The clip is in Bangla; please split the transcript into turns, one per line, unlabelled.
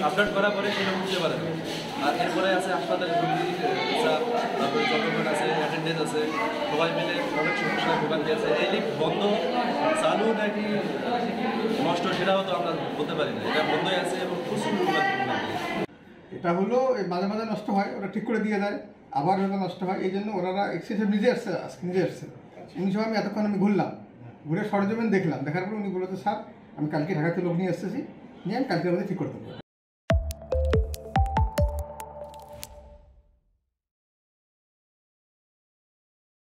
আপডেট করার পরে সেটা বুঝতে পারে। আর এরপরে আছে হাসপাতালে তারপরে যতক্ষণ আছে অ্যাটেন্ডেন্স আছে, সবাই মিলে অনেক সমস্যায় ভোগান্তি আছে। এই লিফট বন্ধ চালু নাকি নষ্ট সেটাও তো আমরা বলতে পারি না, এটা বন্ধই আছে এবং প্রচুর ভোগান্তি।
এটা হলো মাঝে মাঝে নষ্ট হয়, ওরা ঠিক করে দিয়ে দেয়, আবার হয়তো নষ্ট হয়। এই জন্য ওনারা এক্সেসিভ নিজে আসছে, আজকে নিজে আসছে। উনি সব আমি এতক্ষণ ঘুরলাম, ঘুরে সরজমিন দেখলাম, দেখার পরে উনি বলেছে স্যার আমি কালকে ঢাকাতে লোক নিয়ে এসেছি, নিয়ে আমি কালকের মধ্যে ঠিক করতে পারবো।